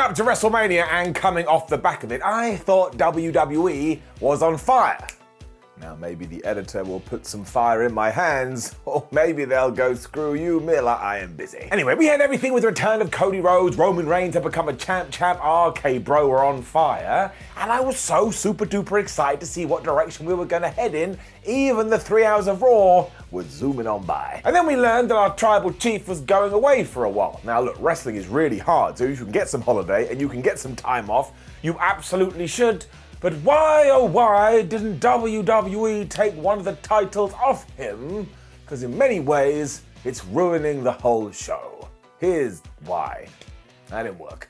up to WrestleMania and coming off the back of it, I thought WWE was on fire. Now maybe the editor will put some fire in my hands, or maybe they'll go, screw you, Miller, I am busy. Anyway, we had everything with the return of Cody Rhodes, Roman Reigns had become a champ, RK Bro were on fire, and I was so super duper excited to see what direction we were going to head in. Even the 3 hours of Raw was zooming on by. And then we learned that our tribal chief was going away for a while. Now look, wrestling is really hard, so if you can get some holiday and you can get some time off, you absolutely should. But why, oh why, didn't WWE take one of the titles off him? Because in many ways, it's ruining the whole show. Here's why. That didn't work.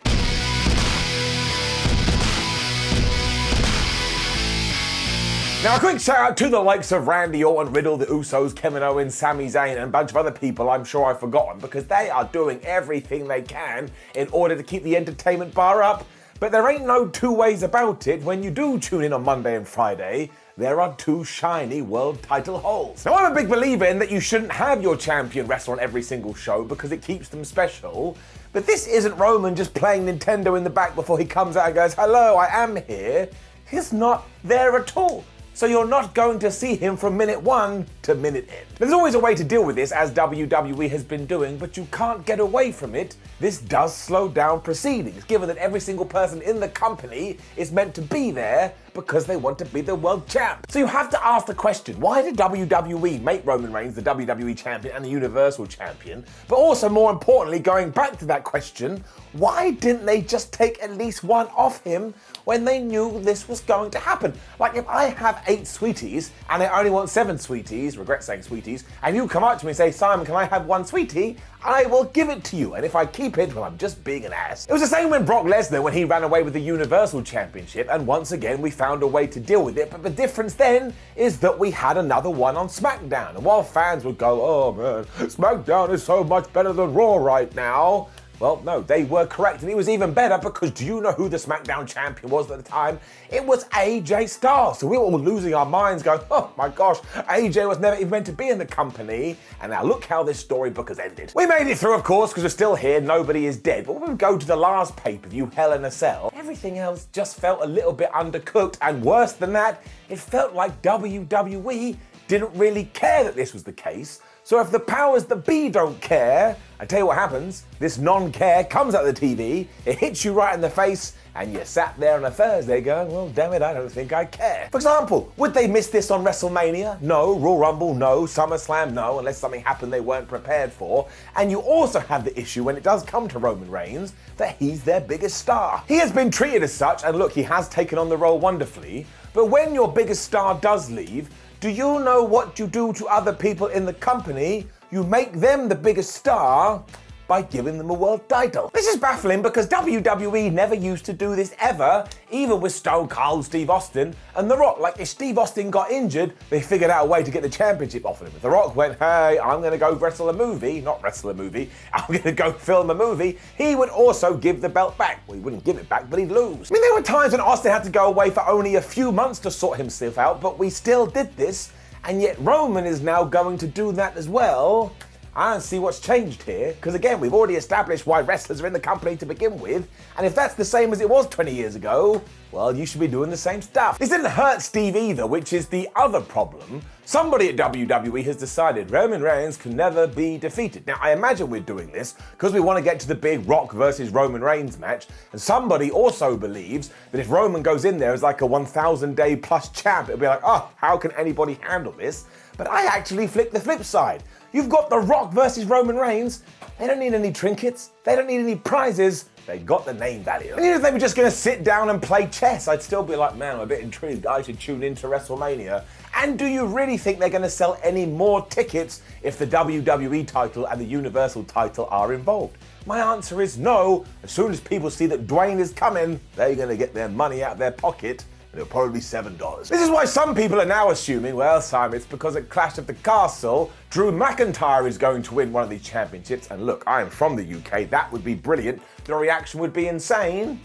Now, a quick shout out to the likes of Randy Orton, Riddle, the Usos, Kevin Owens, Sami Zayn, and a bunch of other people I'm sure I've forgotten, because they are doing everything they can in order to keep the entertainment bar up. But there ain't no two ways about it. When you do tune in on Monday and Friday, there are two shiny world title holes. Now, I'm a big believer in that you shouldn't have your champion wrestle on every single show because it keeps them special. But this isn't Roman just playing Nintendo in the back before he comes out and goes, hello, I am here. He's not there at all. So you're not going to see him from minute 1 to minute end. There's always a way to deal with this, as WWE has been doing, but you can't get away from it. This does slow down proceedings, given that every single person in the company is meant to be there because they want to be the world champ. So you have to ask the question, why did WWE make Roman Reigns the WWE champion and the Universal champion? But also, more importantly, going back to that question, why didn't they just take at least one off him when they knew this was going to happen? Like, if I have 8 sweeties and I only want 7 sweeties, regret saying sweeties, and you come up to me and say, Simon, can I have 1 sweetie? I will give it to you, and if I keep it, well, I'm just being an ass. It was the same when Brock Lesnar, when he ran away with the Universal Championship, and once again we found a way to deal with it, but the difference then is that we had another one on SmackDown, and while fans would go, oh man, SmackDown is so much better than Raw right now, well, no, they were correct, and it was even better because do you know who the SmackDown champion was at the time? It was AJ Styles. So we were all losing our minds going, oh my gosh, AJ was never even meant to be in the company. And now look how this storybook has ended. We made it through, of course, because we're still here, nobody is dead. But when we go to the last pay-per-view, Hell in a Cell, everything else just felt a little bit undercooked. And worse than that, it felt like WWE didn't really care that this was the case. So if the powers that be don't care, I tell you what happens, this non-care comes out of the TV, it hits you right in the face, and you sat there on a Thursday going, well, damn it, I don't think I care. For example, would they miss this on WrestleMania? No. Royal Rumble? No. SummerSlam? No, unless something happened they weren't prepared for. And you also have the issue when it does come to Roman Reigns, that he's their biggest star. He has been treated as such, and look, he has taken on the role wonderfully, but when your biggest star does leave, do you know what you do to other people in the company? You make them the biggest star by giving them a world title. This is baffling because WWE never used to do this ever, even with Stone Cold Steve Austin and The Rock. Like, if Steve Austin got injured, they figured out a way to get the championship off of him. If The Rock went, hey, I'm gonna go wrestle a movie, not wrestle a movie, I'm gonna go film a movie, he would also give the belt back. Well, he wouldn't give it back, but he'd lose. I mean, there were times when Austin had to go away for only a few months to sort himself out, but we still did this, and yet Roman is now going to do that as well. I don't see what's changed here, because again, we've already established why wrestlers are in the company to begin with, and if that's the same as it was 20 years ago, well, you should be doing the same stuff. This didn't hurt Steve either, which is the other problem. Somebody at WWE has decided Roman Reigns can never be defeated. Now, I imagine we're doing this because we want to get to the big Rock versus Roman Reigns match, and somebody also believes that if Roman goes in there as like a 1,000-day plus champ, it'll be like, oh, how can anybody handle this? But I actually flipped the flip side. You've got The Rock versus Roman Reigns. They don't need any trinkets. They don't need any prizes. They got the name value. And even if they were just going to sit down and play chess, I'd still be like, man, I'm a bit intrigued. I should tune into WrestleMania. And do you really think they're going to sell any more tickets if the WWE title and the Universal title are involved? My answer is no. As soon as people see that Dwayne is coming, they're going to get their money out of their pocket. It'll probably be $7. This is why some people are now assuming, well, Simon, it's because at Clash of the Castle, Drew McIntyre is going to win one of these championships. And look, I am from the UK. That would be brilliant. The reaction would be insane.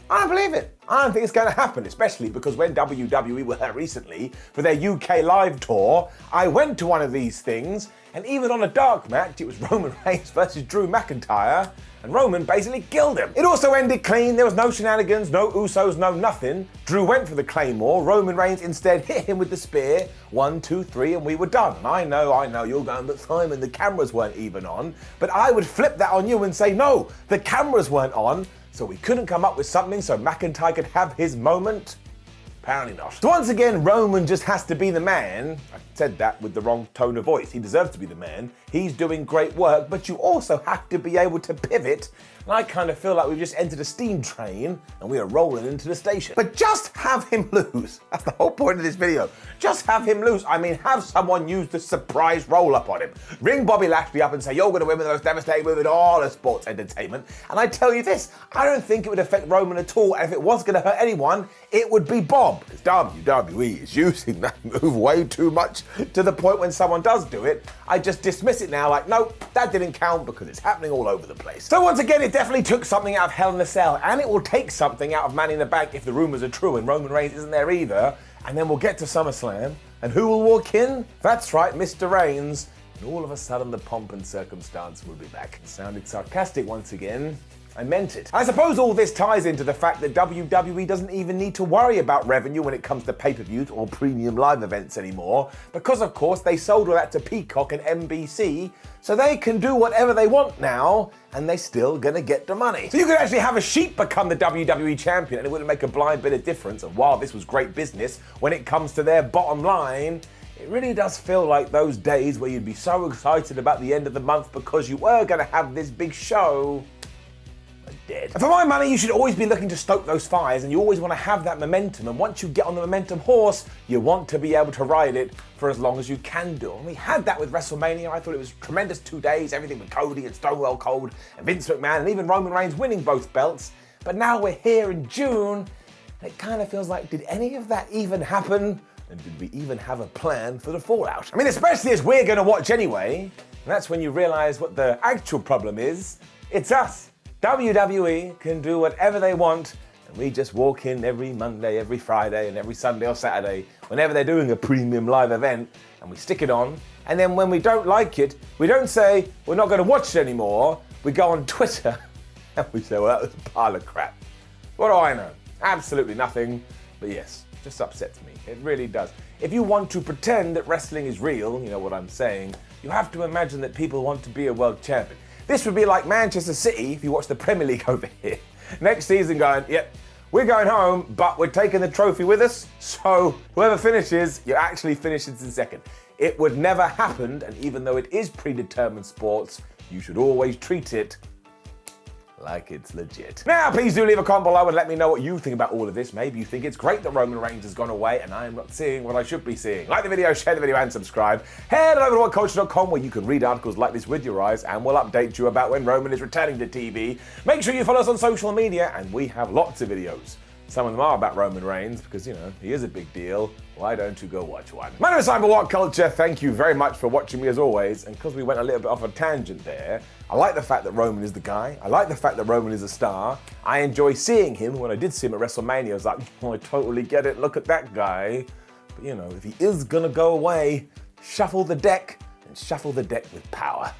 I don't believe it. I don't think it's going to happen, especially because when WWE were there recently for their UK live tour, I went to one of these things And even on a dark match, it was Roman Reigns versus Drew McIntyre, and Roman basically killed him. It also ended clean. There was no shenanigans, no Usos, no nothing. Drew went for the Claymore. Roman Reigns instead hit him with the spear. 1, 2, 3, and we were done. And I know, you're going, but Simon, the cameras weren't even on. But I would flip that on you and say, no, the cameras weren't on, so we couldn't come up with something so McIntyre could have his moment. Apparently not. So once again, Roman just has to be the man. I said that with the wrong tone of voice. He deserves to be the man. He's doing great work, but you also have to be able to pivot. And I kind of feel like we've just entered a steam train and we are rolling into the station. But just have him lose. That's the whole point of this video. Just have him lose. I mean, have someone use the surprise roll up on him. Ring Bobby Lashley up and say, you're going to win with the most devastating move in all of sports entertainment. And I tell you this, I don't think it would affect Roman at all. And if it was going to hurt anyone, it would be Bob. Because WWE is using that move way too much to the point when someone does do it, I just dismiss it now like, nope, that didn't count because it's happening all over the place. So once again, it definitely took something out of Hell in a Cell, and it will take something out of Money in the Bank if the rumors are true and Roman Reigns isn't there either. And then we'll get to SummerSlam, and who will walk in? That's right, Mr. Reigns. And all of a sudden, the pomp and circumstance will be back. It sounded sarcastic once again. I meant it. I suppose all this ties into the fact that WWE doesn't even need to worry about revenue when it comes to pay-per-views or premium live events anymore, because of course they sold all that to Peacock and NBC, so they can do whatever they want now, and they're still gonna get the money. So you could actually have a sheep become the WWE champion and it wouldn't make a blind bit of difference, and while this was great business, when it comes to their bottom line, it really does feel like those days where you'd be so excited about the end of the month because you were gonna have this big show, dead. And for my money, you should always be looking to stoke those fires, and you always want to have that momentum, and once you get on the momentum horse, you want to be able to ride it for as long as you can do. And we had that with WrestleMania. I thought it was tremendous 2 days, everything with Cody and Stone Cold and Vince McMahon and even Roman Reigns winning both belts. But now we're here in June, and it kind of feels like, did any of that even happen? And did we even have a plan for the fallout? I mean, especially as we're going to watch anyway, and that's when you realize what the actual problem is. It's us. WWE can do whatever they want, and we just walk in every Monday, every Friday, and every Sunday or Saturday, whenever they're doing a premium live event, and we stick it on. And then when we don't like it, we don't say, we're not going to watch it anymore. We go on Twitter, and we say, well, that was a pile of crap. What do I know? Absolutely nothing. But yes, it just upsets me. It really does. If you want to pretend that wrestling is real, you know what I'm saying, you have to imagine that people want to be a world champion. This would be like Manchester City, if you watch the Premier League over here. Next season going, yep, we're going home, but we're taking the trophy with us, so whoever finishes, you actually finishes in second. It would never happen, and even though it is predetermined sports, you should always treat it like it's legit. Now, please do leave a comment below and let me know what you think about all of this. Maybe you think it's great that Roman Reigns has gone away and I am not seeing what I should be seeing. Like the video, share the video, and subscribe. Head over to WhatCulture.com where you can read articles like this with your eyes, and we'll update you about when Roman is returning to TV. Make sure you follow us on social media, and we have lots of videos. Some of them are about Roman Reigns because, you know, he is a big deal. Why don't you go watch one? My name is Simon WhatCulture. Thank you very much for watching me as always. And because we went a little bit off a tangent there, I like the fact that Roman is the guy. I like the fact that Roman is a star. I enjoy seeing him. When I did see him at WrestleMania, I was like, oh, I totally get it. Look at that guy. But, you know, if he is going to go away, shuffle the deck, and shuffle the deck with power.